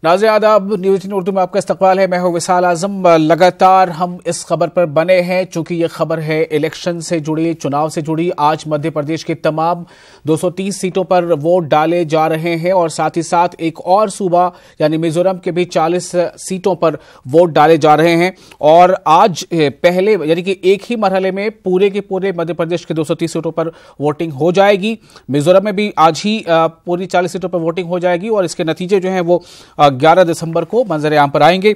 नाज़रीन आदाब, न्यूज़ 18 उर्दू में आपका इस्तकबाल है। मैं हूं विशाल आजम। लगातार हम इस खबर पर बने हैं चूंकि ये खबर है इलेक्शन से जुड़ी, चुनाव से जुड़ी। आज मध्य प्रदेश के तमाम 230 सीटों पर वोट डाले जा रहे हैं और साथ ही साथ एक और सूबा यानी मिजोरम के भी 40 सीटों पर वोट डाले जा रहे हैं। और आज पहले यानी कि एक ही मरहले में पूरे के पूरे मध्य प्रदेश के 230 सीटों पर वोटिंग हो जाएगी। मिजोरम में भी आज ही पूरी 40 सीटों पर वोटिंग हो जाएगी और इसके नतीजे जो हैं वो 11 दिसंबर को मंजर आम पर आएंगे।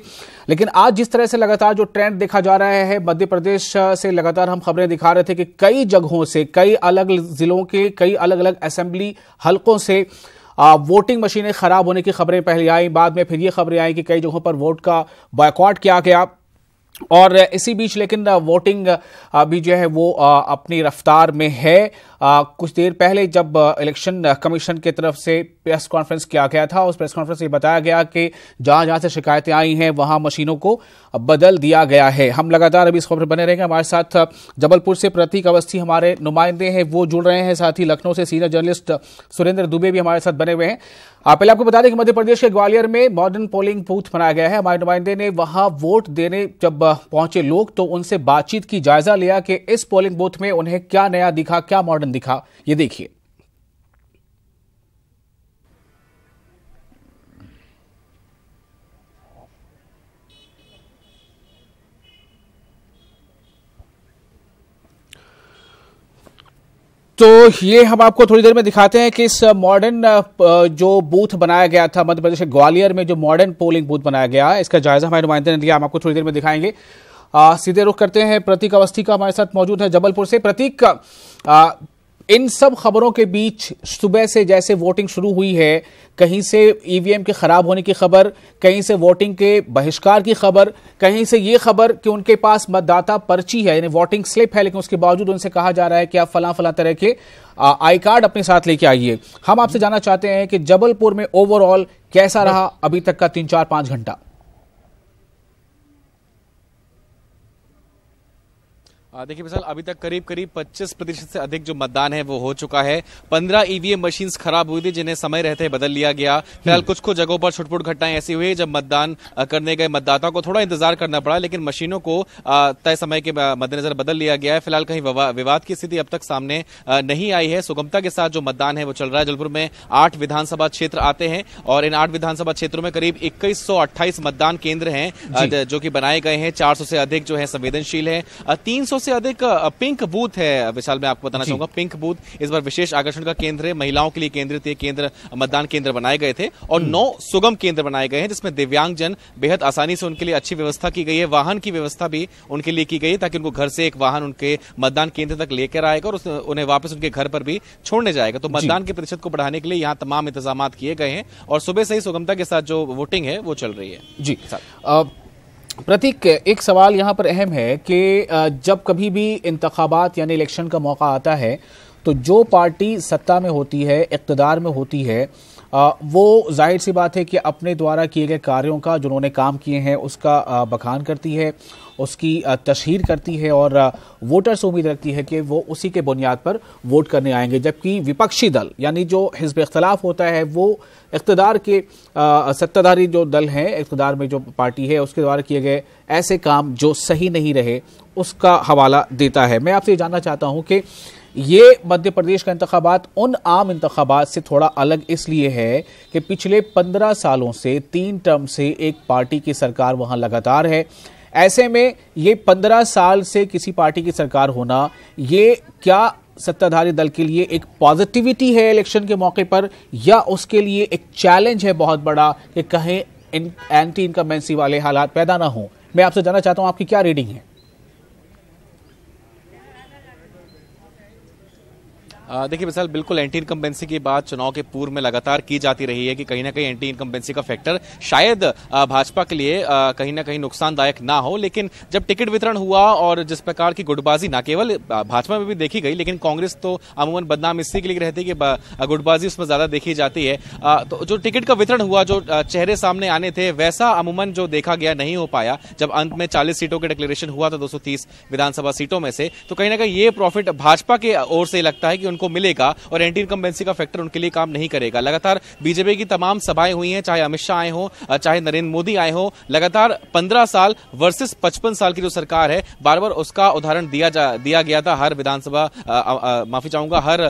लेकिन आज जिस तरह से लगातार जो ट्रेंड देखा जा रहा है, मध्य प्रदेश से लगातार हम खबरें दिखा रहे थे कि कई जगहों से, कई अलग जिलों के कई अलग अलग असेंबली हलकों से वोटिंग मशीनें खराब होने की खबरें पहले आई। बाद में फिर ये खबरें आई कि कई जगहों पर वोट का बॉयकॉट किया गया। और इसी बीच लेकिन वोटिंग अभी जो है वो अपनी रफ्तार में है। कुछ देर पहले जब इलेक्शन कमीशन की तरफ से प्रेस कॉन्फ्रेंस किया गया था, उस प्रेस कॉन्फ्रेंस में बताया गया कि जहां जहां से शिकायतें आई हैं वहां मशीनों को बदल दिया गया है। हम लगातार अभी इस खबर बने रहेंगे। हमारे साथ जबलपुर से प्रतीक अवस्थी हमारे नुमाइंदे हैं, वो जुड़ रहे हैं। साथ ही लखनऊ से सीनियर जर्नलिस्ट सुरेंद्र दुबे भी हमारे साथ बने हुए हैं। पहले आपको बता दें कि मध्य प्रदेश के ग्वालियर में मॉडर्न पोलिंग बूथ बनाया गया है। हमारे नुमाइंदे ने वहां वोट देने जब पहुंचे लोग तो उनसे बातचीत की, जायजा लिया कि इस पोलिंग बूथ में उन्हें क्या नया दिखा, क्या मॉडर्न दिखा। ये देखिए। तो ये हम आपको थोड़ी देर में दिखाते हैं कि इस मॉडर्न जो बूथ बनाया गया था मध्य प्रदेश के ग्वालियर में, जो मॉडर्न पोलिंग बूथ बनाया गया है, इसका जायजा हमारे नुमाइंदे ने दिया। हम आपको थोड़ी देर में दिखाएंगे। सीधे रुख करते हैं प्रतीक अवस्थी का, हमारे साथ मौजूद है जबलपुर से। प्रतीक, इन सब खबरों के बीच सुबह से जैसे वोटिंग शुरू हुई है, कहीं से ईवीएम के खराब होने की खबर, कहीं से वोटिंग के बहिष्कार की खबर, कहीं से ये खबर कि उनके पास मतदाता पर्ची है यानी वोटिंग स्लिप है, लेकिन उसके बावजूद उनसे कहा जा रहा है कि आप फलां फलां तरह के आई कार्ड अपने साथ लेके आइए। हम आपसे जानना चाहते हैं कि जबलपुर में ओवरऑल कैसा रहा अभी तक का 3-4-5 घंटा? देखिए विशाल, अभी तक करीब 25% से अधिक जो मतदान है वो हो चुका है। 15 ईवीएम मशीन्स खराब हुई थी जिन्हें समय रहते बदल लिया गया। फिलहाल कुछ जगहों पर छुटपुट घटनाएं ऐसी हुई जब मतदान करने गए मतदाताओं को थोड़ा इंतजार करना पड़ा, लेकिन मशीनों को तय समय के मद्देनजर बदल लिया गया है। फिलहाल कहीं विवाद की स्थिति अब तक सामने नहीं आई है। सुगमता के साथ जो मतदान है वो चल रहा है। जबलपुर में 8 विधानसभा क्षेत्र आते हैं और इन 8 विधानसभा क्षेत्रों में करीब 2128 मतदान केंद्र हैं जो कि बनाए गए हैं। 400 से अधिक जो है संवेदनशील है। 300 से अधिक पिंक बूथ है। विशाल, मैं आपको बताना चाहूंगा, पिंक बूथ इस बार विशेष आकर्षण का केंद्र है। महिलाओं के लिए केंद्रित केंद्र, मतदान केंद्र बनाए गए थे और 9 सुगम केंद्र बनाए गए हैं जिसमें दिव्यांगजन बेहद आसानी से उनके लिए अच्छी व्यवस्था की गई है। वाहन की व्यवस्था भी उनके लिए की गई है ताकि उनको घर से एक वाहन उनके मतदान केंद्र तक लेकर आएगा और उन्हें वापस उनके घर पर भी छोड़ने जाएगा। तो मतदान के प्रतिशत को बढ़ाने के लिए यहाँ तमाम इंतजाम किए गए हैं और सुबह से ही सुगमता के साथ जो वोटिंग है वो चल रही है। जी प्रतीक, एक सवाल यहाँ पर अहम है कि जब कभी भी इंतखाबात यानी इलेक्शन का मौका आता है तो जो पार्टी सत्ता में होती है, इक़्तिदार में होती है, वो जाहिर सी बात है कि अपने द्वारा किए गए कार्यों का, जो उन्होंने काम किए हैं उसका बखान करती है, उसकी तशहीर करती है और वोटर से उम्मीद रखती है कि वो उसी के बुनियाद पर वोट करने आएंगे। जबकि विपक्षी दल यानी जो हिज़्ब इख्तिलाफ होता है वो इक़्तिदार के सत्ताधारी जो दल हैं, इक़्तिदार में जो पार्टी है, उसके द्वारा किए गए ऐसे काम जो सही नहीं रहे उसका हवाला देता है। मैं आपसे ये जानना चाहता हूँ कि ये मध्य प्रदेश का इंतखाबात उन आम इंतखाबात से थोड़ा अलग इसलिए है कि पिछले 15 सालों से 3 टर्म से एक पार्टी की सरकार वहां लगातार है। ऐसे में ये 15 साल से किसी पार्टी की सरकार होना, ये क्या सत्ताधारी दल के लिए एक पॉजिटिविटी है इलेक्शन के मौके पर, या उसके लिए एक चैलेंज है बहुत बड़ा कि कहीं एंटी इनकम्बेंसी वाले हालात पैदा ना हो? मैं आपसे जानना चाहता हूं आपकी क्या रीडिंग है? देखिए विशाल, बिल्कुल एंटी इनकम्बेंसी की बात चुनाव के पूर्व में लगातार की जाती रही है कि कहीं ना कहीं एंटी इनकम्बेंसी का फैक्टर शायद भाजपा के लिए कहीं ना कहीं नुकसानदायक ना हो। लेकिन जब टिकट वितरण हुआ और जिस प्रकार की गुटबाजी ना केवल भाजपा में भी देखी गई, लेकिन कांग्रेस तो अमूमन बदनाम इसी के लिए रहती है कि गुटबाजी उसमें ज्यादा देखी जाती है। तो जो टिकट का वितरण हुआ, जो चेहरे सामने आने थे, वैसा अमूमन जो देखा गया नहीं हो पाया। जब अंत में 40 सीटों के डिक्लेरेशन हुआ था 230 विधानसभा सीटों में से, तो कहीं ना कहीं ये प्रॉफिट भाजपा के ओर से लगता है कि उनको मिलेगा और एंटी इनकम्बेंसी का फैक्टर उनके लिए काम नहीं करेगा। लगातार बीजेपी की तमाम सभाएं हुई हैं, चाहे अमित शाह आए हो, चाहे नरेंद्र मोदी आए हो, लगातार 15 साल वर्सेस 55 साल की जो सरकार है, बार बार उसका उदाहरण दिया गया था। हर विधानसभा माफी चाहूंगा, हर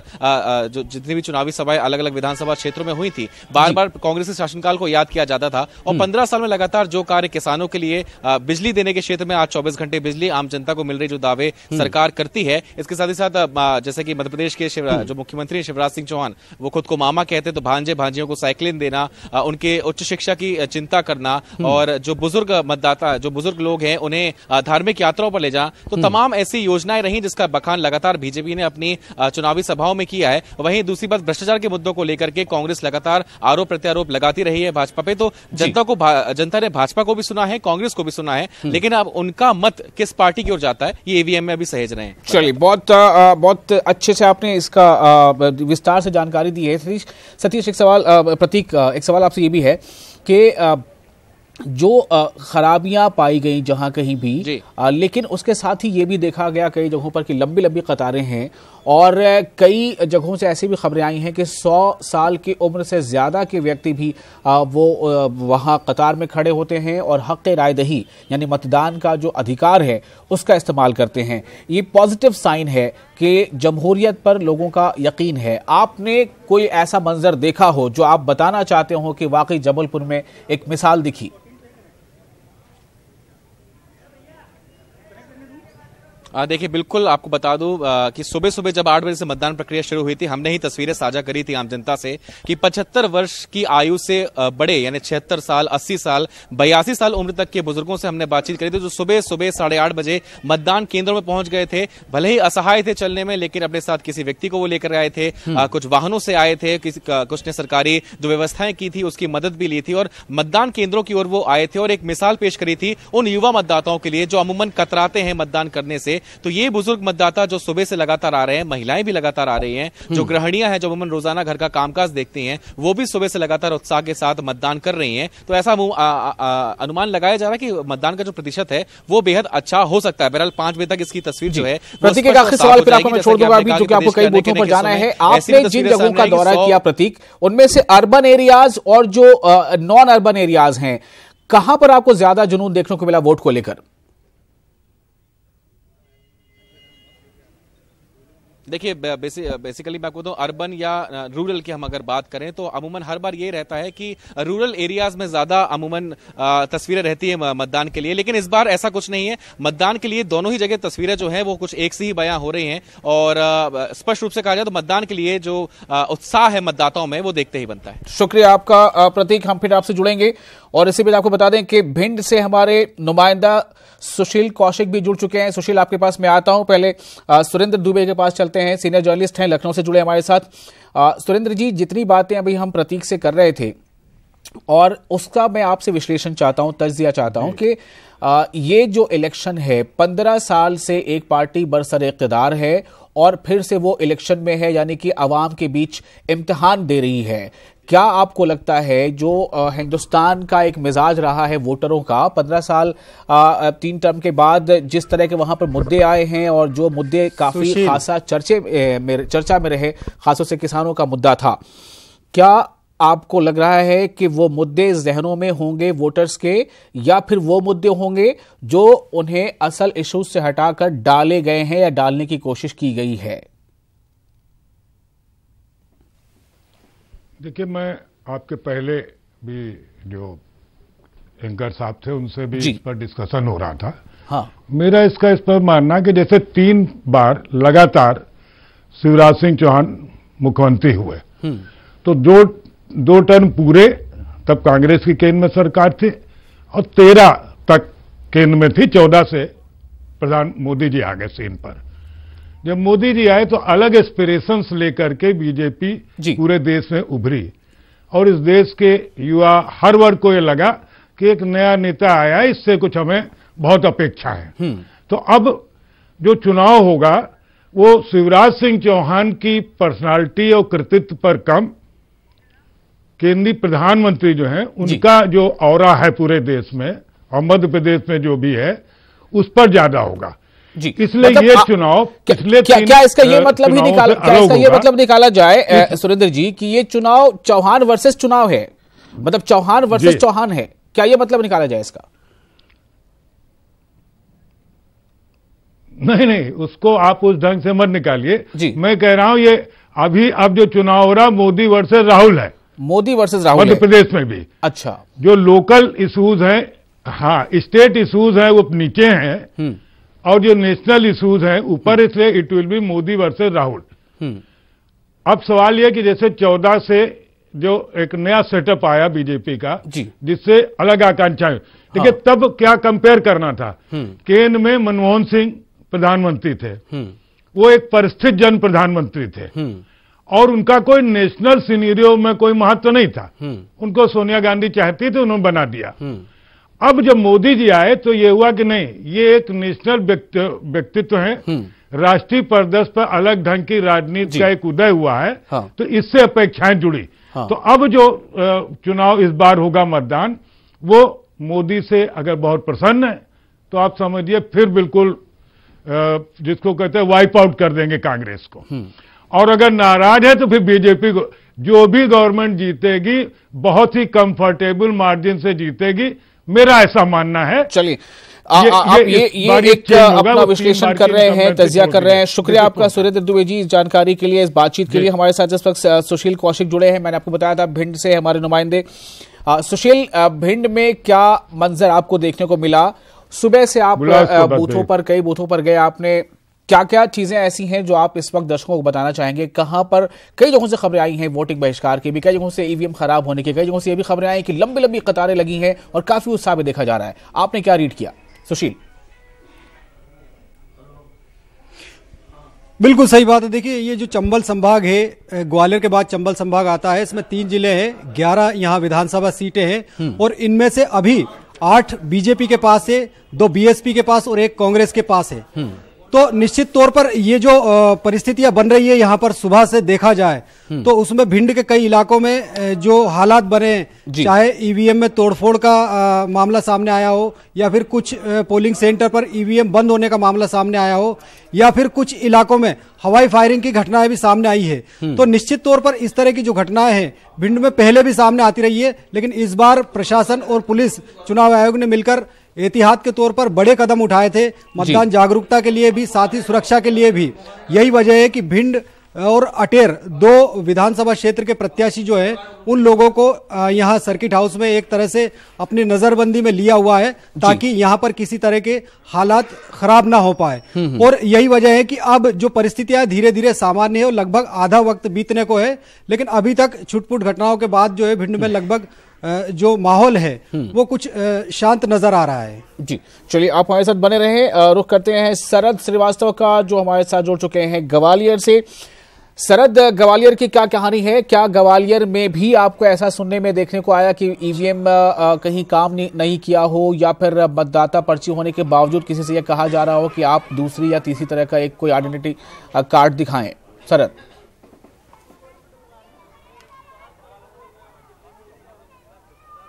जो जितनी भी चुनावी सभाएं अलग अलग विधानसभा क्षेत्रों में हुई थी, बार बार कांग्रेस के शासनकाल को याद किया जाता था। और 15 साल में लगातार जो कार्य किसानों के लिए, बिजली देने के क्षेत्र में आज 24 घंटे बिजली आम जनता को मिल रही, जो दावे सरकार करती है, इसके साथ ही साथ जैसे कि मध्य प्रदेश के जो मुख्यमंत्री शिवराज सिंह चौहान, वो खुद को मामा कहते, तो भांजे भांजियों को साइकिलिन देना, उनके उच्च शिक्षा की चिंता करना, और जो बुजुर्ग मतदाता, जो बुजुर्ग लोग हैं, उन्हें धार्मिक यात्राओं पर ले जाना, तो तमाम ऐसी योजनाएं रही जिसका बखान लगातार बीजेपी ने अपनी चुनावी सभाओं में किया है। वहीं दूसरी बात, भ्रष्टाचार के मुद्दों को लेकर के कांग्रेस लगातार आरोप प्रत्यारोप लगाती रही है भाजपा पे। तो जनता ने भाजपा को भी सुना है, कांग्रेस को भी सुना है, लेकिन अब उनका मत किस पार्टी की ओर जाता है, ये ईवीएम में अभी सहेज रहे हैं। चलिए, बहुत अच्छे से आपने इसका विस्तार से जानकारी दी है। सतीश, एक सवाल, प्रतीक, एक सवाल आपसे ये भी है कि जो खराबियां पाई गई जहां कहीं भी, लेकिन उसके साथ ही ये भी देखा गया कई जगहों पर कि लंबी लंबी कतारें हैं, और कई जगहों से ऐसी भी खबरें आई हैं कि 100 साल की उम्र से ज़्यादा के व्यक्ति भी वो वहां कतार में खड़े होते हैं और हक़ रायदही यानी मतदान का जो अधिकार है उसका इस्तेमाल करते हैं। ये पॉजिटिव साइन है कि जमहूरियत पर लोगों का यकीन है। आपने कोई ऐसा मंजर देखा हो जो आप बताना चाहते हो कि वाकई जबलपुर में एक मिसाल दिखी? देखिए, बिल्कुल आपको बता दूं कि सुबह सुबह जब 8 बजे से मतदान प्रक्रिया शुरू हुई थी, हमने ही तस्वीरें साझा करी थी आम जनता से कि 75 वर्ष की आयु से बड़े, यानी 76 साल, 80 साल, 82 साल उम्र तक के बुजुर्गों से हमने बातचीत करी थी, जो सुबह सुबह 8:30 बजे मतदान केंद्रों में पहुंच गए थे। भले ही असहाय थे चलने में, लेकिन अपने साथ किसी व्यक्ति को वो लेकर आए थे, कुछ वाहनों से आए थे, कुछ ने सरकारी जो व्यवस्थाएं की थी उसकी मदद भी ली थी, और मतदान केंद्रों की ओर वो आए थे और एक मिसाल पेश करी थी उन युवा मतदाताओं के लिए जो अमूमन कतराते हैं मतदान करने से। तो ये बुजुर्ग मतदाता जो सुबह से लगातार आ रहे हैं, महिलाएं भी लगातार आ रही हैं, जो गृहिणियां हैं, जो अमूमन रोजाना घर का कामकाज देखती हैं, वो भी सुबह से लगातार उत्साह के साथ मतदान कर रही हैं। तो ऐसा अनुमान लगाया जा रहा है कि मतदान का जो प्रतिशत है वो बेहद अच्छा हो सकता है। बहरहाल 5 बजे तक इसकी तस्वीर जो है। प्रतीक, एक आखिरी सवाल फिर आपको मैं छोड़ दूंगा, अभी जो कि आपको कई बूथों पर जाना है। आपने जिन जगहों का दौरा किया प्रतीक, उनमें से अर्बन एरियाज और जो नॉन अर्बन एरियाज हैं, कहां पर आपको ज्यादा जुनून देखने को मिला वोट को लेकर? देखिए, बेसिकली मैं आपको बताऊं, अर्बन या रूरल की हम अगर बात करें तो अमूमन हर बार ये रहता है कि रूरल एरियाज में ज्यादा अमूमन तस्वीरें रहती है मतदान के लिए, लेकिन इस बार ऐसा कुछ नहीं है। मतदान के लिए दोनों ही जगह तस्वीरें जो हैं वो कुछ एक से ही बयां हो रही हैं, और स्पष्ट रूप से कहा जाए तो मतदान के लिए जो उत्साह है मतदाताओं में वो देखते ही बनता है। शुक्रिया आपका प्रतीक, हम फिर आपसे जुड़ेंगे। और इसी बीच आपको बता दें कि भिंड से हमारे नुमाइंदा सुशील कौशिक भी जुड़ चुके हैं। सुशील, आपके पास मैं आता हूं, पहले सुरेंद्र दुबे के पास चलते हैं, सीनियर जर्नलिस्ट हैं, लखनऊ से जुड़े हमारे साथ। सुरेंद्र जी, जितनी बातें अभी हम प्रतीक से कर रहे थे और उसका मैं आपसे विश्लेषण चाहता हूं, तज्जिया चाहता हूं कि ये जो इलेक्शन है, 15 साल से एक पार्टी बरसर इक़्तिदार है और फिर से वो इलेक्शन में है, यानी कि अवाम के बीच इम्तिहान दे रही है। क्या आपको लगता है जो हिंदुस्तान का एक मिजाज रहा है वोटरों का 15 साल 3 टर्म के बाद, जिस तरह के वहां पर मुद्दे आए हैं और जो मुद्दे काफी खासा चर्चा में रहे, खासतौर से किसानों का मुद्दा था, क्या आपको लग रहा है कि वो मुद्दे जहनों में होंगे वोटर्स के, या फिर वो मुद्दे होंगे जो उन्हें असल इश्यूज से हटाकर डाले गए हैं या डालने की कोशिश की गई है? देखिए, मैं आपके पहले भी जो एंकर साहब थे उनसे भी इस पर डिस्कशन हो रहा था। हाँ। मेरा इस पर मानना कि जैसे 3 बार लगातार शिवराज सिंह चौहान मुख्यमंत्री हुए, तो 2 टर्म पूरे तब कांग्रेस की केंद्र में सरकार थी और 13 तक केंद्र में थी, 14 से प्रधान मोदी जी आ गए सीन पर। जब मोदी जी आए तो अलग एस्पिरेशंस लेकर के बीजेपी पूरे देश में उभरी और इस देश के युवा हर वर्ग को ये लगा कि एक नया नेता आया, इससे कुछ हमें बहुत अपेक्षा है। तो अब जो चुनाव होगा वो शिवराज सिंह चौहान की पर्सनालिटी और कृतित्व पर कम, केंद्रीय प्रधानमंत्री जो हैं उनका जो ऑरा है पूरे देश में और मध्य प्रदेश में जो भी है उस पर ज्यादा होगा। इसलिए मतलब ये चुनाव क्या इसका ये मतलब ही निकाला, क्या इसका ये मतलब निकाला जाए सुरेंद्र जी कि ये चुनाव चौहान वर्सेस चुनाव है, मतलब चौहान वर्सेस चौहान है, क्या ये मतलब निकाला जाए इसका? नहीं, उसको आप उस ढंग से मत निकालिए। मैं कह रहा हूं ये अभी अब जो चुनाव हो रहा मोदी वर्सेस राहुल है, मोदी वर्सेस राहुल मध्य प्रदेश में भी। अच्छा, जो लोकल इश्यूज हैं, हाँ स्टेट इश्यूज हैं वो नीचे हैं और जो नेशनल इश्यूज हैं ऊपर, इसलिए it will be Modi versus Rahul. अब सवाल यह कि जैसे 14 से जो एक नया सेटअप आया बीजेपी का, जिससे अलग आकांक्षाएं, देखिए तब क्या कंपेयर करना था। केंद्र में मनमोहन सिंह प्रधानमंत्री थे, वो एक परिस्थित जन प्रधानमंत्री थे और उनका कोई नेशनल सिनेरियो में कोई महत्व नहीं था। उनको सोनिया गांधी चाहती थी, उन्होंने बना दिया। अब जब मोदी जी आए तो ये हुआ कि नहीं, ये एक नेशनल व्यक्तित्व है, राष्ट्रीय परिदृश्य पर अलग ढंग की राजनीति का एक उदय हुआ है। तो इससे अपेक्षाएं जुड़ी। तो अब जो चुनाव इस बार होगा मतदान, वो मोदी से अगर बहुत प्रसन्न है तो आप समझिए फिर बिल्कुल जिसको कहते हैं वाइप आउट कर देंगे कांग्रेस को। और अगर नाराज है तो फिर बीजेपी को, जो भी गवर्नमेंट जीतेगी बहुत ही कंफर्टेबल मार्जिन से जीतेगी, मेरा ऐसा मानना है। चलिए आप ये एक अपना विश्लेषण कर रहे हैं, तजिया कर रहे हैं। शुक्रिया आपका सुरेंद्र दुबे जी इस जानकारी के लिए, इस बातचीत के लिए। हमारे साथ इस वक्त सुशील कौशिक जुड़े हैं, मैंने आपको बताया था भिंड से हमारे नुमाइंदे। सुशील, भिंड में क्या मंजर आपको देखने को मिला? सुबह से आप बूथों पर, कई बूथों पर गए आपने, क्या क्या चीजें ऐसी हैं जो आप इस वक्त दर्शकों को बताना चाहेंगे? कहां पर कई जगहों से खबरें आई हैं वोटिंग बहिष्कार की भी, कई जगहों से ईवीएम खराब होने की, कई जगहों से ये भी खबरें आई कि लंबी लंबी कतारें लगी हैं और काफी उत्साह भी देखा जा रहा है। आपने क्या रीड किया सुशील? बिल्कुल सही बात है। देखिए ये जो चंबल संभाग है, ग्वालियर के बाद चंबल संभाग आता है, इसमें 3 जिले हैं, 11 यहाँ विधानसभा सीटें हैं और इनमें से अभी 8 बीजेपी के पास है, 2 बीएसपी के पास और 1 कांग्रेस के पास है। तो निश्चित तौर पर ये जो परिस्थितियां बन रही है यहाँ पर सुबह से देखा जाए तो उसमें भिंड के कई इलाकों में जो हालात बने, चाहे ईवीएम में तोड़फोड़ का मामला सामने आया हो, या फिर कुछ पोलिंग सेंटर पर ईवीएम बंद होने का मामला सामने आया हो, या फिर कुछ इलाकों में हवाई फायरिंग की घटनाएं भी सामने आई है। तो निश्चित तौर पर इस तरह की जो घटनाएं हैं भिंड में पहले भी सामने आती रही है, लेकिन इस बार प्रशासन और पुलिस, चुनाव आयोग ने मिलकर एहतियात के तौर पर बड़े कदम उठाए थे, मतदान जागरूकता के लिए भी, साथ ही सुरक्षा के लिए भी। यही वजह है कि भिंड और अटेर 2 विधानसभा क्षेत्र के प्रत्याशी जो है उन लोगों को यहाँ सर्किट हाउस में एक तरह से अपनी नजरबंदी में लिया हुआ है, ताकि यहाँ पर किसी तरह के हालात खराब ना हो पाए। और यही वजह है कि अब जो परिस्थितियां धीरे धीरे सामान्य है और लगभग आधा वक्त बीतने को है, लेकिन अभी तक छुटपुट घटनाओं के बाद जो है भिंड में लगभग जो माहौल है वो कुछ शांत नजर आ रहा है। जी चलिए, आप हमारे साथ बने रहे। रुख करते हैं शरद श्रीवास्तव का, जो हमारे साथ जुड़ चुके हैं ग्वालियर से। शरद, ग्वालियर की क्या कहानी है? क्या ग्वालियर में भी आपको ऐसा सुनने में देखने को आया कि ईवीएम कहीं काम नहीं किया हो, या फिर मतदाता पर्ची होने के बावजूद किसी से यह कहा जा रहा हो कि आप दूसरी या तीसरी तरह का एक कोई आइडेंटिटी कार्ड दिखाएं? शरद।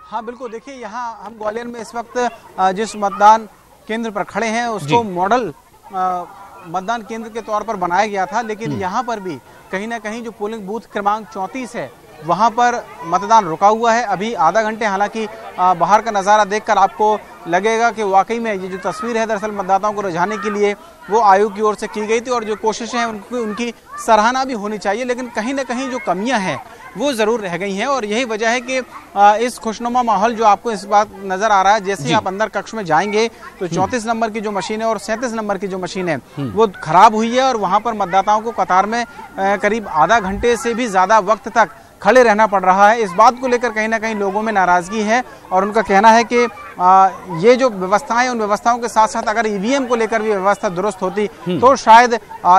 हाँ बिल्कुल, देखिए यहाँ हम ग्वालियर में इस वक्त जिस मतदान केंद्र पर खड़े हैं उसको मॉडल मतदान केंद्र के तौर पर बनाया गया था, लेकिन यहाँ पर भी कहीं ना कहीं जो पोलिंग बूथ क्रमांक 34 है वहाँ पर मतदान रुका हुआ है अभी आधा घंटे। हालांकि बाहर का नज़ारा देखकर आपको लगेगा कि वाकई में ये जो तस्वीर है दरअसल मतदाताओं को रिझाने के लिए वो आयोग की ओर से की गई थी, और जो कोशिशें हैं उनकी सराहना भी होनी चाहिए, लेकिन कहीं ना कहीं जो कमियां हैं वो ज़रूर रह गई हैं। और यही वजह है कि इस खुशनुमा माहौल जो आपको इस बात नज़र आ रहा है, जैसे ही आप अंदर कक्ष में जाएंगे तो 34 नंबर की जो मशीन है और 37 नंबर की जो मशीन है वो खराब हुई है, और वहाँ पर मतदाताओं को कतार में करीब आधा घंटे से भी ज़्यादा वक्त तक खड़े रहना पड़ रहा है। इस बात को लेकर कहीं ना कहीं लोगों में नाराज़गी है, और उनका कहना है कि ये जो व्यवस्थाएं, उन व्यवस्थाओं के साथ साथ अगर ईवीएम को लेकर भी व्यवस्था दुरुस्त होती तो शायद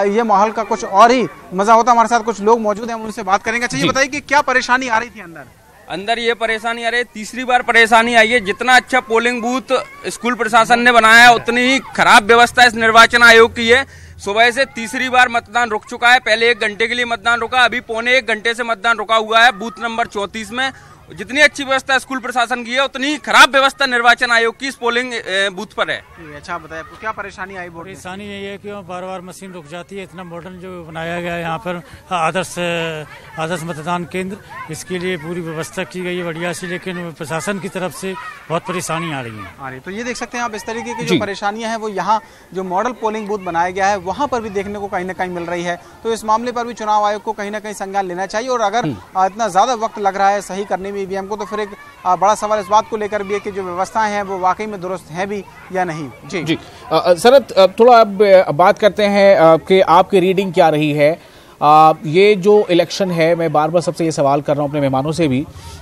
ये माहौल का कुछ और ही मजा होता। हमारे साथ कुछ लोग मौजूद हैं, हम उनसे बात करेंगे। अच्छा, ये बताइए कि क्या परेशानी आ रही थी अंदर? ये परेशानी आ रही है, तीसरी बार परेशानी आई है। जितना अच्छा पोलिंग बूथ स्कूल प्रशासन ने बनाया है, उतनी ही खराब व्यवस्था इस निर्वाचन आयोग की है। सुबह से तीसरी बार मतदान रुक चुका है। पहले 1 घंटे के लिए मतदान रुका, अभी 1.25 घंटे से मतदान रुका हुआ है बूथ नंबर 34 में। जितनी अच्छी व्यवस्था स्कूल प्रशासन की है उतनी खराब व्यवस्था निर्वाचन आयोग की इस पोलिंग बूथ पर है। अच्छा बताए क्या परेशानी आई? परेशानी यही है कि बार बार मशीन रुक जाती है। इतना मॉडर्न जो बनाया गया है यहाँ पर आदर्श मतदान केंद्र, इसके लिए पूरी व्यवस्था की गई है बढ़िया सी, लेकिन प्रशासन की तरफ से बहुत परेशानी आ रही है। तो ये देख सकते हैं आप इस तरीके की जो परेशानियां हैं वो यहाँ जो मॉडल पोलिंग बूथ बनाया गया है वहाँ पर भी देखने को कहीं ना कहीं मिल रही है। तो इस मामले पर भी चुनाव आयोग को कहीं ना कहीं संज्ञान लेना चाहिए, और अगर इतना ज्यादा वक्त लग रहा है सही करने में ईवीएम को, तो फिर एक बड़ा सवाल इस बात को लेकर भी है कि जो व्यवस्थाएं हैं वो वाकई में दुरुस्त हैं भी या नहीं। जी शरद, थोड़ा अब बात करते हैं कि आपकी रीडिंग क्या रही है। ये जो इलेक्शन है, मैं बार बार सबसे ये सवाल कर रहा हूँ अपने मेहमानों से भी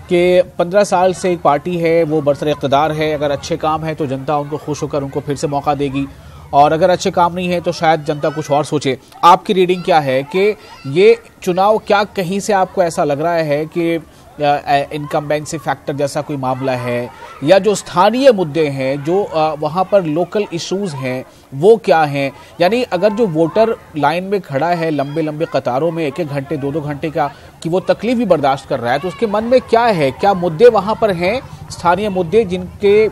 कि 15 साल से एक पार्टी है, वो बरसर इक़्तिदार है, अगर अच्छे काम है तो जनता उनको खुश होकर उनको फिर से मौका देगी, और अगर अच्छे काम नहीं है तो शायद जनता कुछ और सोचे। आपकी रीडिंग क्या है कि ये चुनाव क्या कहीं से आपको ऐसा लग रहा है कि इनकम्बेंसी फैक्टर जैसा कोई मामला है, या जो स्थानीय मुद्दे हैं, जो वहाँ पर लोकल इश्यूज हैं वो क्या हैं? यानी अगर जो वोटर लाइन में खड़ा है लंबे लंबे कतारों में 1-1 घंटे 2-2 घंटे का, कि वो तकलीफ भी बर्दाश्त कर रहा है, तो उसके मन में क्या है, क्या मुद्दे वहाँ पर हैं, स्थानीय मुद्दे जिनके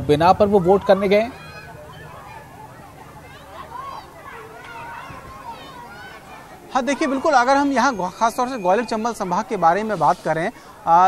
बिना पर वो वोट करने गए? हाँ देखिए, बिल्कुल अगर हम यहाँ खासतौर से ग्वालियर चंबल संभाग के बारे में बात करें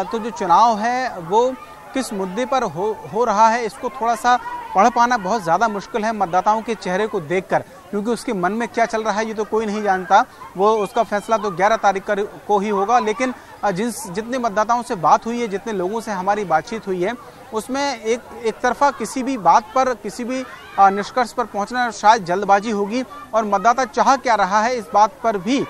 तो जो चुनाव है वो किस मुद्दे पर हो रहा है, इसको थोड़ा सा पढ़ पाना बहुत ज़्यादा मुश्किल है मतदाताओं के चेहरे को देखकर, क्योंकि उसके मन में क्या चल रहा है ये तो कोई नहीं जानता। वो उसका फैसला तो 11 तारीख को ही होगा। लेकिन जितने मतदाताओं से बात हुई है, जितने लोगों से हमारी बातचीत हुई है, उसमें एक तरफा किसी भी बात पर, किसी भी निष्कर्ष पर पहुंचना शायद जल्दबाजी होगी, और मतदाता चाह क्या रहा है इस बात पर भी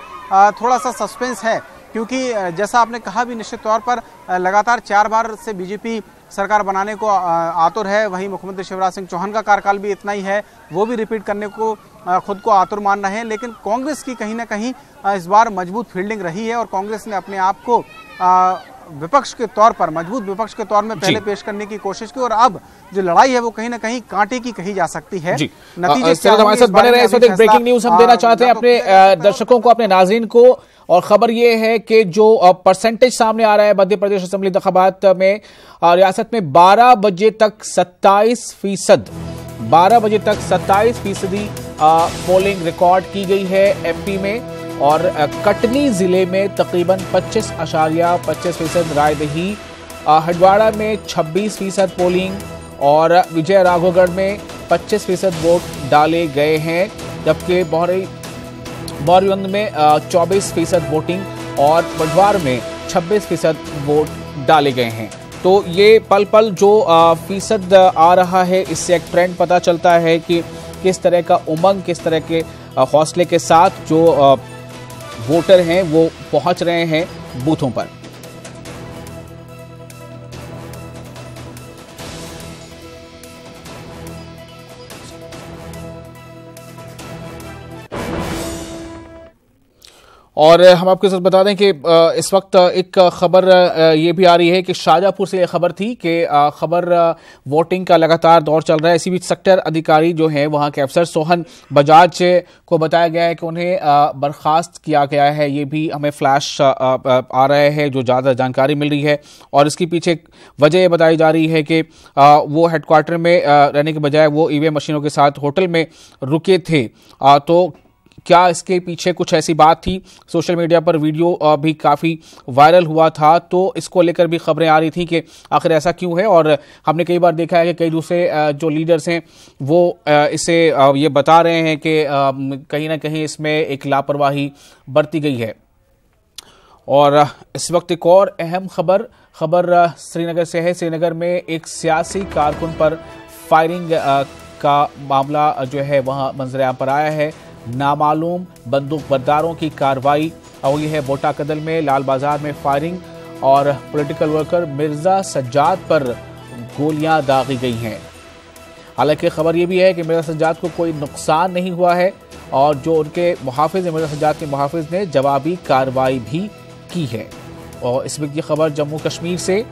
थोड़ा सा सस्पेंस है। क्योंकि जैसा आपने कहा भी, निश्चित तौर पर लगातार 4 बार से बीजेपी सरकार बनाने को आतुर है। वहीं मुख्यमंत्री शिवराज सिंह चौहान का कार्यकाल भी इतना ही है, वो भी रिपीट करने को खुद को आतुर मान रहे हैं। लेकिन कांग्रेस की कहीं ना कहीं इस बार मजबूत फील्डिंग रही है, और कांग्रेस ने अपने आप को विपक्ष के तौर पर, मजबूत विपक्ष के तौर में पहले पेश करने की कोशिश की, और अब जो लड़ाई है वो कहीं ना कहीं कांटे की कही जा सकती है। नतीजे हमारे साथ बने रहे। इस वक्त ब्रेकिंग न्यूज हम देना चाहते हैं अपने दर्शकों को, अपने नाज़रीन को, और खबर ये है कि जो परसेंटेज सामने आ रहा है मध्य प्रदेश असेंबली इंतखाबात में, रियासत में 12 बजे तक 27%, 12 बजे तक 27% पोलिंग रिकॉर्ड की गई है एमपी में, और कटनी जिले में तकरीबन 25.25% रायदही, हडवाड़ा में 26% पोलिंग, और विजय राघवगढ़ में 25% वोट डाले गए हैं, जबकि बोरीवंद में 24% वोटिंग, और बटवार में 26% वोट डाले गए हैं। तो ये पल पल जो फीसद आ रहा है, इससे एक ट्रेंड पता चलता है कि किस तरह का उमंग, किस तरह के हौसले के साथ जो वोटर हैं वो पहुंच रहे हैं बूथों पर। और हम आपके साथ बता दें कि इस वक्त एक खबर ये भी आ रही है कि शाहजहांपुर से ये खबर थी कि खबर वोटिंग का लगातार दौर चल रहा है। इसी बीच सेक्टर अधिकारी जो हैं वहां के अफसर सोहन बजाज को बताया गया है कि उन्हें बर्खास्त किया गया है। ये भी हमें फ्लैश आ रहा है, जो ज़्यादा जानकारी मिल रही है, और इसके पीछे वजह ये बताई जा रही है कि वो हेडक्वार्टर में रहने के बजाय वो ईवीएम मशीनों के साथ होटल में रुके थे। तो क्या इसके पीछे कुछ ऐसी बात थी? सोशल मीडिया पर वीडियो भी काफ़ी वायरल हुआ था, तो इसको लेकर भी खबरें आ रही थी कि आखिर ऐसा क्यों है। और हमने कई बार देखा है कि कई दूसरे जो लीडर्स हैं वो इसे ये बता रहे हैं कि कहीं ना कहीं इसमें एक लापरवाही बरती गई है। और इस वक्त एक और अहम खबर श्रीनगर से है। श्रीनगर में एक सियासी कारकुन पर फायरिंग का मामला जो है वहाँ मंजर-ए-आम पर आया है। नामालूम बंदूक बरदारों की कार्रवाई हुई है बोटा कदल में। लाल बाजार में फायरिंग, और पॉलिटिकल वर्कर मिर्जा सज्जाद पर गोलियां दागी गई हैं। हालांकि खबर यह भी है कि मिर्जा सज्जाद को कोई नुकसान नहीं हुआ है, और जो उनके मुहाफिज मिर्जा सज्जाद के मुहाफिज ने जवाबी कार्रवाई भी की है। और इस वक्त की खबर जम्मू कश्मीर से,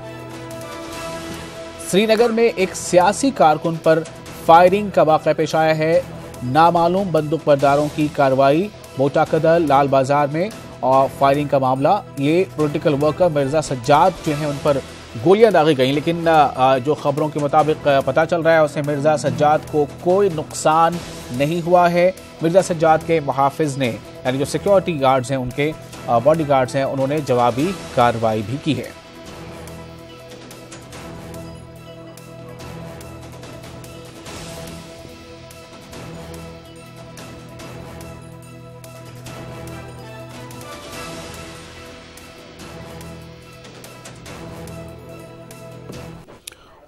श्रीनगर में एक सियासी कारकुन पर फायरिंग का वाक़या पेश आया है। नामालूम बंदूक बरदारों की कार्रवाई बोटा कदल लाल बाजार में, और फायरिंग का मामला, ये पॉलिटिकल वर्कर मिर्जा सज्जाद जो हैं उन पर गोलियां दागी गई, लेकिन जो खबरों के मुताबिक पता चल रहा है उससे मिर्जा सज्जाद को कोई नुकसान नहीं हुआ है। मिर्जा सज्जाद के मुहाफिज ने, यानी जो सिक्योरिटी गार्ड्स हैं, उनके बॉडी गार्ड्स हैं, उन्होंने जवाबी कार्रवाई भी की है।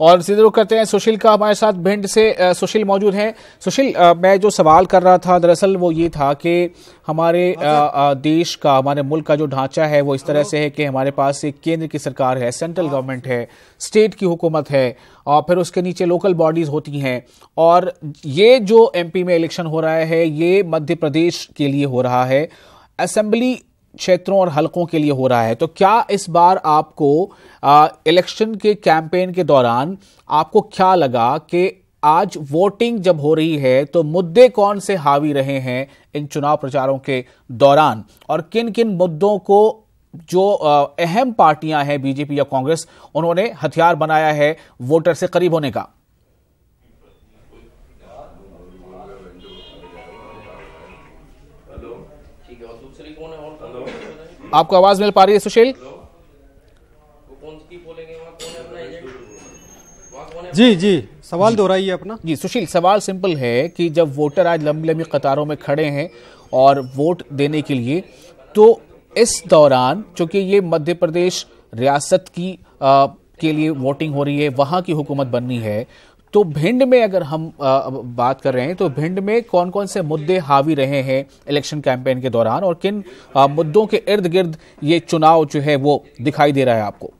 और सीधे रुख करते हैं सुशील का, हमारे साथ भिंड से सुशील मौजूद हैं। सुशील, मैं जो सवाल कर रहा था दरअसल वो ये था कि हमारे देश का, हमारे मुल्क का जो ढांचा है वो इस तरह से है कि हमारे पास एक केंद्र की सरकार है, सेंट्रल गवर्नमेंट है, स्टेट की हुकूमत है, और फिर उसके नीचे लोकल बॉडीज होती हैं। और ये जो एमपी में इलेक्शन हो रहा है ये मध्य प्रदेश के लिए हो रहा है, असेंबली क्षेत्रों और हलकों के लिए हो रहा है। तो क्या इस बार आपको इलेक्शन के कैंपेन के दौरान आपको क्या लगा कि आज वोटिंग जब हो रही है तो मुद्दे कौन से हावी रहे हैं इन चुनाव प्रचारों के दौरान, और किन किन मुद्दों को जो अहम पार्टियां हैं बीजेपी या कांग्रेस, उन्होंने हथियार बनाया है वोटर से करीब होने का? आपको आवाज मिल पा रही है सुशील? जी जी, सवाल दोहराइए अपना। जी सुशील, सवाल सिंपल है कि जब वोटर आज लंबी लंबी कतारों में खड़े हैं और वोट देने के लिए, तो इस दौरान चूंकि ये मध्य प्रदेश रियासत की के लिए वोटिंग हो रही है, वहां की हुकूमत बननी है, तो भिंड में अगर हम बात कर रहे हैं तो भिंड में कौन कौन से मुद्दे हावी रहे हैं इलेक्शन कैंपेन के दौरान, और किन मुद्दों के इर्द गिर्द ये चुनाव जो है वो दिखाई दे रहा है आपको?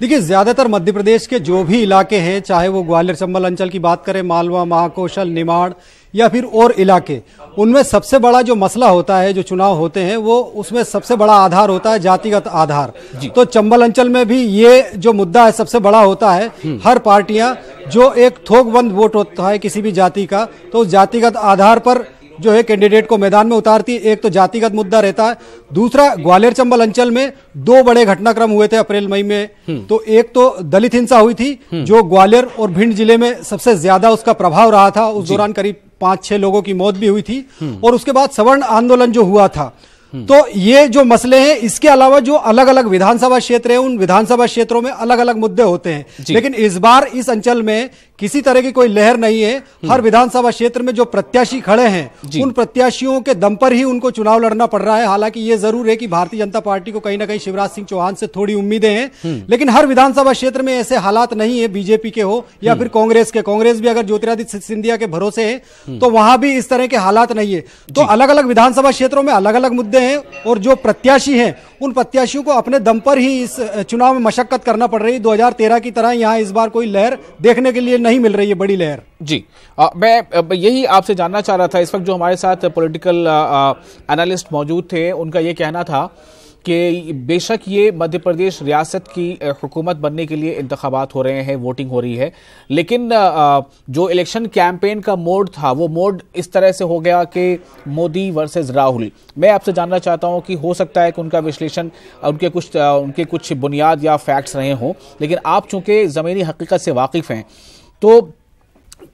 देखिए, ज्यादातर मध्य प्रदेश के जो भी इलाके हैं, चाहे वो ग्वालियर चंबल अंचल की बात करें, मालवा, महाकौशल, निमाड़ या फिर और इलाके, उनमें सबसे बड़ा जो मसला होता है, जो चुनाव होते हैं, वो उसमें सबसे बड़ा आधार होता है जातिगत आधार। तो चंबल अंचल में भी ये जो मुद्दा है सबसे बड़ा होता है। हर पार्टियां जो एक थोकबंद वोट होता है किसी भी जाति का, तो उस जातिगत आधार पर जो है कैंडिडेट को मैदान में उतारती है। एक तो जातिगत मुद्दा रहता है, दूसरा ग्वालियर चंबल अंचल में दो बड़े घटनाक्रम हुए थे अप्रैल मई में। तो एक तो दलित हिंसा हुई थी जो ग्वालियर और भिंड जिले में सबसे ज्यादा उसका प्रभाव रहा था। उस दौरान करीब 5-6 लोगों की मौत भी हुई थी। और उसके बाद सवर्ण आंदोलन जो हुआ था। तो ये जो मसले हैं, इसके अलावा जो अलग अलग विधानसभा क्षेत्र हैं, उन विधानसभा क्षेत्रों में अलग अलग मुद्दे होते हैं। लेकिन इस बार इस अंचल में किसी तरह की कोई लहर नहीं है। हर विधानसभा क्षेत्र में जो प्रत्याशी खड़े हैं, उन प्रत्याशियों के दम पर ही उनको चुनाव लड़ना पड़ रहा है। हालांकि ये जरूर है कि भारतीय जनता पार्टी को कहीं ना कहीं शिवराज सिंह चौहान से थोड़ी उम्मीदें हैं, लेकिन हर विधानसभा क्षेत्र में ऐसे हालात नहीं है, बीजेपी के हो या फिर कांग्रेस के। कांग्रेस भी अगर ज्योतिरादित्य सिंधिया के भरोसे है तो वहां भी इस तरह के हालात नहीं है। तो अलग अलग विधानसभा क्षेत्रों में अलग अलग मुद्दे हैं, और जो प्रत्याशी हैं उन प्रत्याशियों को अपने दम पर ही इस चुनाव में मशक्कत करना पड़ रही है। 2013 की तरह यहां इस बार कोई लहर देखने के लिए नहीं मिल रही है, बड़ी लहर। जी, मैं यही आपसे जानना चाह रहा था। इस वक्त जो हमारे साथ पॉलिटिकल एनालिस्ट मौजूद थे, उनका ये कहना था कि बेशक ये मध्य प्रदेश रियासत की हुकूमत बनने के लिए इंतखाबात हो रहे हैं, वोटिंग हो रही है, लेकिन जो इलेक्शन कैंपेन का मोड था वो मोड इस तरह से हो गया कि मोदी वर्सेस राहुल। मैं आपसे जानना चाहता हूं कि हो सकता है कि उनका विश्लेषण, उनके कुछ बुनियाद या फैक्ट्स रहे हों, लेकिन आप चूंकि ज़मीनी हकीकत से वाकिफ हैं, तो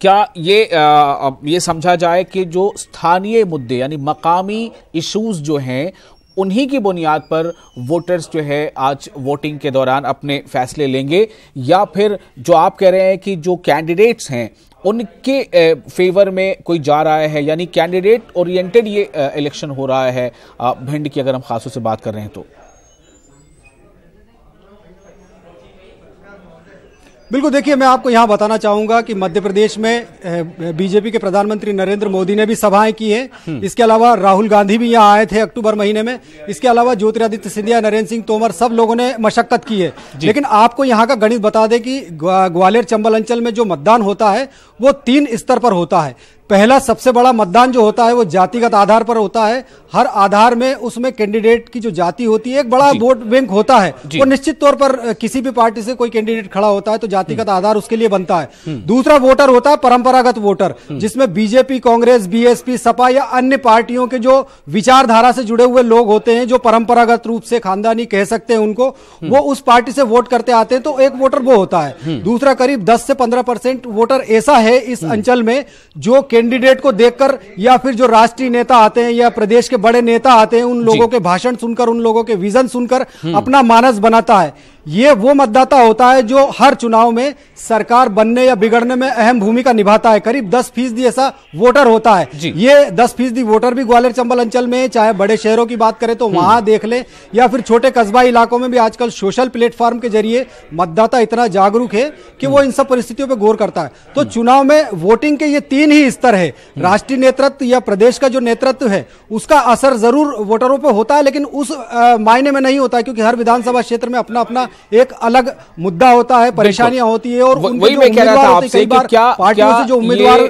क्या ये समझा जाए कि जो स्थानीय मुद्दे यानी मकामी इश्यूज जो हैं, उन्हीं की बुनियाद पर वोटर्स जो है आज वोटिंग के दौरान अपने फैसले लेंगे, या फिर जो आप कह रहे हैं कि जो कैंडिडेट्स हैं उनके फेवर में कोई जा रहा है, यानी कैंडिडेट ओरिएंटेड ये इलेक्शन हो रहा है भिंड की अगर हम खासों से बात कर रहे हैं तो? बिल्कुल, देखिए, मैं आपको यहां बताना चाहूंगा कि मध्य प्रदेश में बीजेपी के प्रधानमंत्री नरेंद्र मोदी ने भी सभाएं की हैं। इसके अलावा राहुल गांधी भी यहां आए थे अक्टूबर महीने में। इसके अलावा ज्योतिरादित्य सिंधिया, नरेंद्र सिंह तोमर, सब लोगों ने मशक्कत की है। लेकिन आपको यहां का गणित बता दें कि ग्वालियर चंबल अंचल में जो मतदान होता है वो 3 स्तर पर होता है। पहला सबसे बड़ा मतदान जो होता है वो जातिगत आधार पर होता है। हर आधार में उसमें कैंडिडेट की जो जाति होती है, एक बड़ा वोट बैंक होता है। वो निश्चित तौर पर किसी भी पार्टी से कोई कैंडिडेट खड़ा होता है तो जातिगत आधार उसके लिए बनता है। दूसरा वोटर होता है परंपरागत वोटर, जिसमें बीजेपी, कांग्रेस, बीएसपी, सपा या अन्य पार्टियों के जो विचारधारा से जुड़े हुए लोग होते हैं, जो परंपरागत रूप से खानदानी कह सकते हैं उनको, वो उस पार्टी से वोट करते आते हैं, तो एक वोटर वो होता है। दूसरा करीब 10 से 15% वोटर ऐसा है इस अंचल में जो कैंडिडेट को देखकर या फिर जो राष्ट्रीय नेता आते हैं या प्रदेश के बड़े नेता आते हैं, उन लोगों के भाषण सुनकर, उन लोगों के विजन सुनकर अपना मानस बनाता है। ये वो मतदाता होता है जो हर चुनाव में सरकार बनने या बिगड़ने में अहम भूमिका निभाता है। करीब 10% ऐसा वोटर होता है। ये 10% वोटर भी ग्वालियर चंबल अंचल में, चाहे बड़े शहरों की बात करें तो वहां देख ले, या फिर छोटे कस्बा इलाकों में भी आजकल सोशल प्लेटफॉर्म के जरिए मतदाता इतना जागरूक है कि वो इन सब परिस्थितियों पर गौर करता है। तो चुनाव में वोटिंग के ये 3 ही स्तर है। राष्ट्रीय नेतृत्व या प्रदेश का जो नेतृत्व है उसका असर जरूर वोटरों पर होता है, लेकिन उस मायने में नहीं होता है, क्योंकि हर विधानसभा क्षेत्र में अपना अपना एक अलग मुद्दा होता है, परेशानियां होती है, और वही मैं कह रहा था आपसे कि क्या पार्टियों से जो उम्मीदवार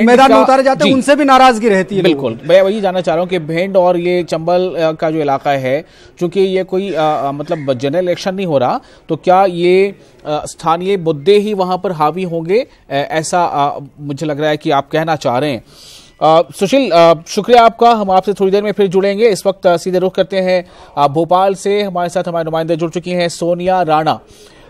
मैदान में उतारे जाते हैं उनसे भी नाराजगी रहती है। बिल्कुल, मैं वही जानना चाह रहा हूं कि भिंड और ये चंबल का जो इलाका है, चूंकि ये कोई मतलब जनरल इलेक्शन नहीं हो रहा, तो क्या ये स्थानीय मुद्दे ही वहां पर हावी होंगे, ऐसा मुझे लग रहा है कि आप कहना चाह रहे हैं। सुशील, शुक्रिया आपका। हम आपसे थोड़ी देर में फिर जुड़ेंगे। इस वक्त सीधे रुख करते हैं भोपाल से। हमारे साथ हमारे नुमाइंदे जुड़ चुकी हैं, सोनिया राणा।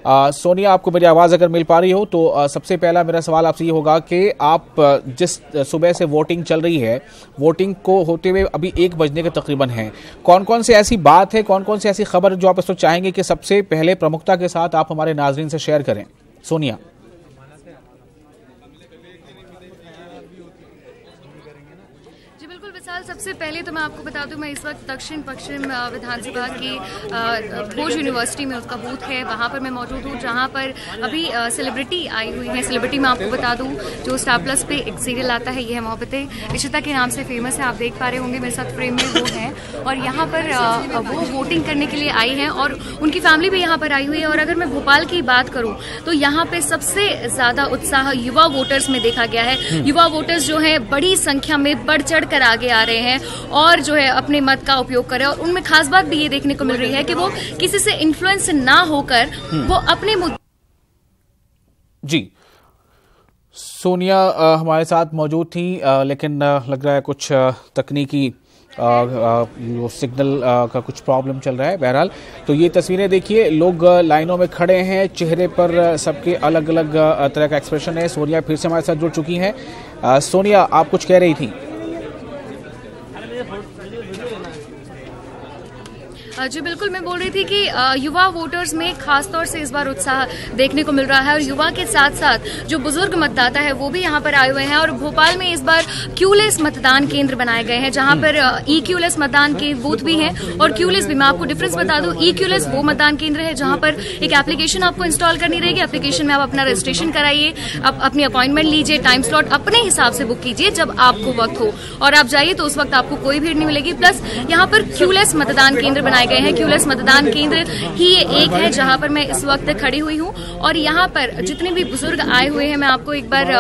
सोनिया, आपको मेरी आवाज़ अगर मिल पा रही हो तो सबसे पहला मेरा सवाल आपसे ये होगा कि आप जिस सुबह से वोटिंग चल रही है, वोटिंग को होते हुए अभी 1 बजने के तकरीबन है, कौन कौन सी ऐसी बात है, कौन कौन सी ऐसी खबर जो आप इस वक्त चाहेंगे कि सबसे पहले प्रमुखता के साथ आप हमारे नाजरीन से शेयर करें? सोनिया। सबसे पहले तो मैं आपको बता दूं, मैं इस वक्त दक्षिण पश्चिम विधानसभा की भोज यूनिवर्सिटी में उसका बूथ है, वहां पर मैं मौजूद हूं, जहां पर अभी सेलिब्रिटी आई हुई है। सेलिब्रिटी मैं आपको बता दूं, जो स्टार प्लस पे एक सीरियल आता है, ये है मोहब्बतें, इशिता के नाम से फेमस है, आप देख पा रहे होंगे मेरे साथ फ्रेम में वो है, और यहाँ पर वो वोटिंग करने के लिए आई हैं और उनकी फैमिली भी यहाँ पर आई हुई है। और अगर मैं भोपाल की बात करूँ तो यहाँ पे सबसे ज्यादा उत्साह युवा वोटर्स में देखा गया है। युवा वोटर्स जो है बड़ी संख्या में बढ़ चढ़ कर आगे आ रहे हैं और जो है अपने मत का उपयोग कर रहे हैं, और उनमें खास बात भी ये देखने को मिल रही है कि वो किसी से इन्फ्लुएंस ना होकर वो अपने जी। सोनिया हमारे साथ मौजूद थी, लेकिन लग रहा है कुछ तकनीकी जो सिग्नल का कुछ प्रॉब्लम चल रहा है। बहरहाल तो ये तस्वीरें देखिए, लोग लाइनों में खड़े हैं, चेहरे पर सबके अलग अलग तरह का एक्सप्रेशन है। सोनिया फिर से हमारे साथ जुड़ चुकी हैं। सोनिया, आप कुछ कह रही थी? जी बिल्कुल, मैं बोल रही थी कि युवा वोटर्स में खासतौर से इस बार उत्साह देखने को मिल रहा है, और युवा के साथ साथ जो बुजुर्ग मतदाता है वो भी यहाँ पर आए हुए हैं। और भोपाल में इस बार क्यूलेस मतदान केंद्र बनाए गए हैं, जहाँ पर ई क्यूलेस मतदान के बूथ भी हैं और क्यूलेस भी। मैं आपको डिफरेंस बता दूं, ई क्यूलेस वो मतदान केंद्र है जहाँ पर एक एप्लीकेशन आपको इंस्टॉल करनी रहेगी। एप्लीकेशन में आप अपना रजिस्ट्रेशन कराइए, आप अपनी अपॉइंटमेंट लीजिए, टाइम स्लॉट अपने हिसाब से बुक कीजिए जब आपको वक्त हो, और आप जाइए तो उस वक्त आपको कोई भीड़ नहीं मिलेगी। प्लस यहाँ पर क्यूलेस मतदान केंद्र बनाए गए हैं। क्यूलेस मतदान केंद्र ही एक है जहां पर मैं इस वक्त खड़ी हुई हूं, और यहां पर जितने भी बुजुर्ग आए हुए हैं मैं आपको एक बार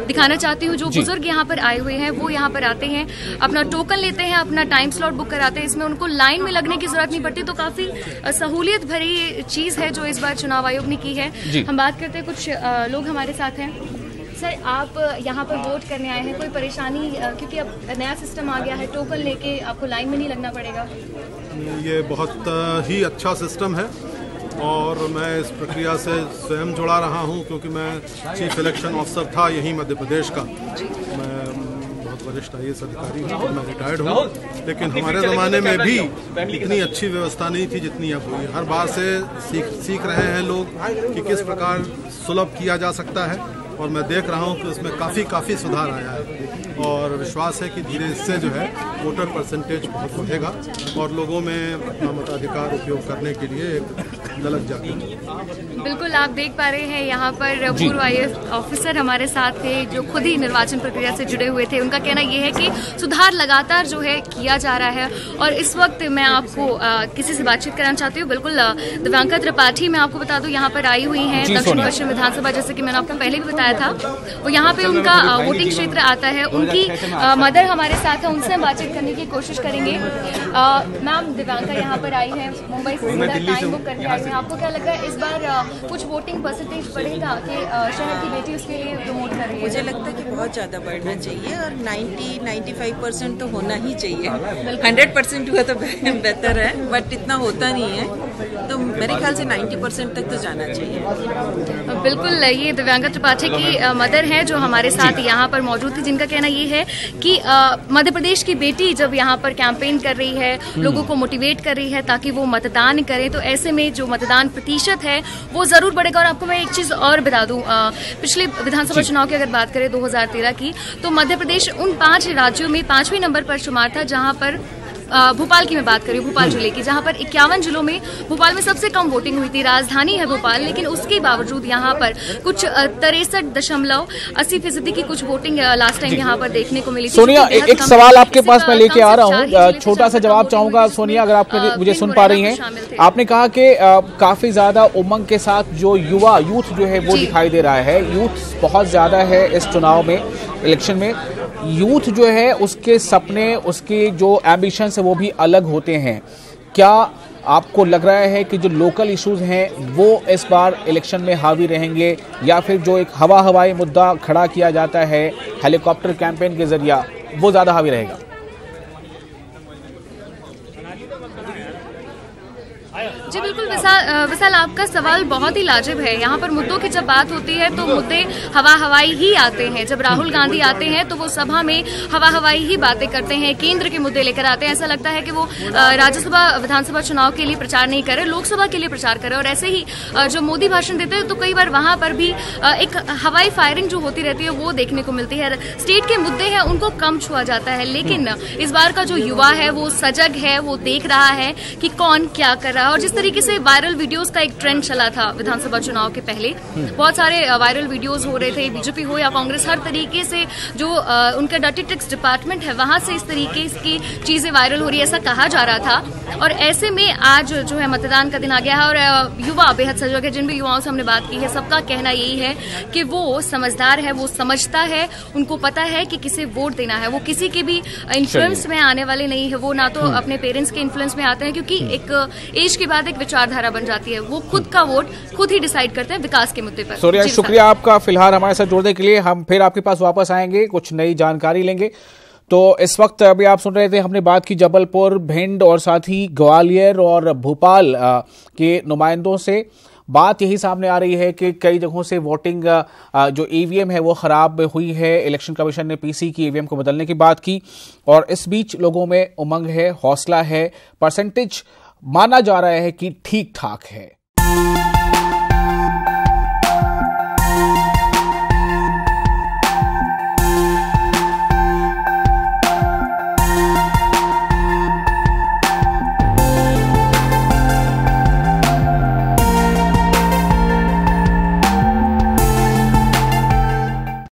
दिखाना चाहती हूं। जो बुजुर्ग यहां पर आए हुए हैं वो यहां पर आते हैं, अपना टोकन लेते हैं, अपना टाइम स्लॉट बुक कराते हैं। इसमें उनको लाइन में लगने की जरूरत नहीं पड़ती, तो काफी सहूलियत भरी चीज है जो इस बार चुनाव आयोग ने की है। हम बात करते हैं, कुछ लोग हमारे साथ हैं। सर, आप यहाँ पर वोट करने आए हैं, कोई परेशानी? क्योंकि अब नया सिस्टम आ गया है, टोकन लेके आपको लाइन में नहीं लगना पड़ेगा। ये बहुत ही अच्छा सिस्टम है और मैं इस प्रक्रिया से स्वयं जुड़ा रहा हूँ, क्योंकि मैं चीफ इलेक्शन ऑफिसर था यहीं मध्य प्रदेश का। मैं बहुत वरिष्ठ IAS अधिकारी हूँ, मैं रिटायर्ड हूँ, लेकिन हमारे ज़माने में भी इतनी अच्छी व्यवस्था नहीं थी जितनी अब हुई। हर बार से सीख रहे हैं लोग कि किस प्रकार सुलभ किया जा सकता है, और मैं देख रहा हूँ कि उसमें काफ़ी सुधार आया है, और विश्वास है कि धीरे इससे जो है वोटर परसेंटेज बहुत बढ़ेगा और लोगों में अपना मताधिकार उपयोग करने के लिए एक गलत जाते हैं। बिल्कुल, आप देख पा रहे हैं यहाँ पर पूर्व IAS ऑफिसर हमारे साथ थे जो खुद ही निर्वाचन प्रक्रिया से जुड़े हुए थे। उनका कहना यह है कि सुधार लगातार जो है किया जा रहा है। और इस वक्त मैं आपको किसी से बातचीत कराना चाहती हूँ। बिल्कुल, दिव्यांका त्रिपाठी मैं आपको बता दूं यहाँ पर आई हुई हैं दक्षिण पश्चिम विधानसभा, जैसे कि मैंने आपको पहले भी बताया था। वो यहाँ पे उनका वोटिंग क्षेत्र आता है। उनकी मदर हमारे साथ है, उनसे बातचीत करने की कोशिश करेंगे। मैम, दिव्यांका यहाँ पर आई है, मुंबई से टाइम बुक करके आई है। आपको क्या लग रहा है इस बार कुछ वोटिंग परसेंटेज बढ़ेगा कि शहर की बेटी उसके लिए प्रमोट कर रही है? मुझे लगता है कि बहुत ज़्यादा बढ़ना चाहिए और 90-95% तो होना ही चाहिए। 100% हुआ तो बेहतर है, बट इतना होता नहीं है, तो मेरे ख्याल से 90% तक तो जाना चाहिए। बिल्कुल, ये दिव्यांका त्रिपाठी की मदर है जो हमारे साथ यहाँ पर मौजूद थी, जिनका कहना ये है कि मध्य प्रदेश की बेटी जब यहाँ पर कैंपेन कर रही है, लोगों को मोटिवेट कर रही है ताकि वो मतदान करें, तो ऐसे में जो मतदान प्रतिशत है वो जरूर बढ़ेगा। और आपको मैं एक चीज और बता दूं, पिछले विधानसभा चुनाव की अगर बात करें 2013 की, तो मध्य प्रदेश उन 5 राज्यों में 5वें नंबर पर शुमार था जहां पर भोपाल की मैं बात करी, भोपाल जिले की, जहां पर 51 जिलों में भोपाल में सबसे कम वोटिंग हुई थी। राजधानी है भोपाल, लेकिन उसके बावजूद यहां पर कुछ 63.80% की कुछ वोटिंग लास्ट टाइम यहां पर देखने को मिली थी। सोनिया, एक सवाल आपके पास मैं लेके आ रहा हूं, छोटा सा जवाब चाहूंगा सोनिया, अगर आप मुझे सुन पा रही हैं। आपने कहा कि काफी ज्यादा उमंग के साथ जो यूथ जो है वो दिखाई दे रहा है, यूथ बहुत ज्यादा है इस चुनाव में, इलेक्शन में। यूथ जो है उसके सपने, उसके जो एम्बिशंस है वो भी अलग होते हैं। क्या आपको लग रहा है कि जो लोकल इश्यूज हैं वो इस बार इलेक्शन में हावी रहेंगे, या फिर जो एक हवाई मुद्दा खड़ा किया जाता है हेलीकॉप्टर कैंपेन के जरिए वो ज्यादा हावी रहेगा? जी बिल्कुल विशाल, आपका सवाल बहुत ही लाजिब है। यहाँ पर मुद्दों की जब बात होती है तो मुद्दे हवाई ही आते हैं। जब राहुल गांधी आते हैं तो वो सभा में हवाई ही बातें करते हैं, केंद्र के मुद्दे लेकर आते हैं। ऐसा लगता है कि वो राज्यसभा विधानसभा चुनाव के लिए प्रचार नहीं कर रहे, लोकसभा के लिए प्रचार कर रहे। और ऐसे ही जो मोदी भाषण देते हैं तो कई बार वहां पर भी एक हवाई फायरिंग जो होती रहती है वो देखने को मिलती है। स्टेट के मुद्दे हैं उनको कम छुआ जाता है, लेकिन इस बार का जो युवा है वो सजग है, वो देख रहा है कि कौन क्या कर रहा है। और जिस तरीके से वायरल वीडियोस का एक ट्रेंड चला था विधानसभा चुनाव के पहले, बहुत सारे वायरल वीडियोस हो रहे थे, बीजेपी हो या कांग्रेस, हर तरीके से जो उनका डर्टी ट्रिक्स डिपार्टमेंट है वहां से इस तरीके की चीजें वायरल हो रही है, ऐसा कहा जा रहा था। और ऐसे में आज जो है मतदान का दिन आ गया है और युवा बेहद सजग है। जिन भी युवाओं से हमने बात की है सबका कहना यही है कि वो समझदार है, वो समझता है, उनको पता है कि किसे वोट देना है। वो किसी के भी इन्फ्लुएंस में आने वाले नहीं है। वो ना तो अपने पेरेंट्स के इन्फ्लुएंस में आते हैं, क्योंकि एक एज के बाद एक विचारधारा बन जाती है। वो खुद का वोट खुद ही डिसाइड करते हैं विकास के मुद्दे पर। सोनिया, शुक्रिया आपका फिलहाल हमारे साथ जुड़ने के लिए। हम फिर आपके पास वापस आएंगे, कुछ नई जानकारी लेंगे। तो इस वक्त अभी आप सुन रहे थे, हमने बात की जबलपुर, भिंड और साथ ही ग्वालियर और भोपाल के नुमाइंदों से। बात यही सामने आ रही है कि कई जगहों से वोटिंग जो ईवीएम है वो खराब हुई है। इलेक्शन कमीशन ने पीसी की ईवीएम को बदलने की बात की और इस बीच लोगों में उमंग है, हौसला है, परसेंटेज माना जा रहा है कि ठीक ठाक है।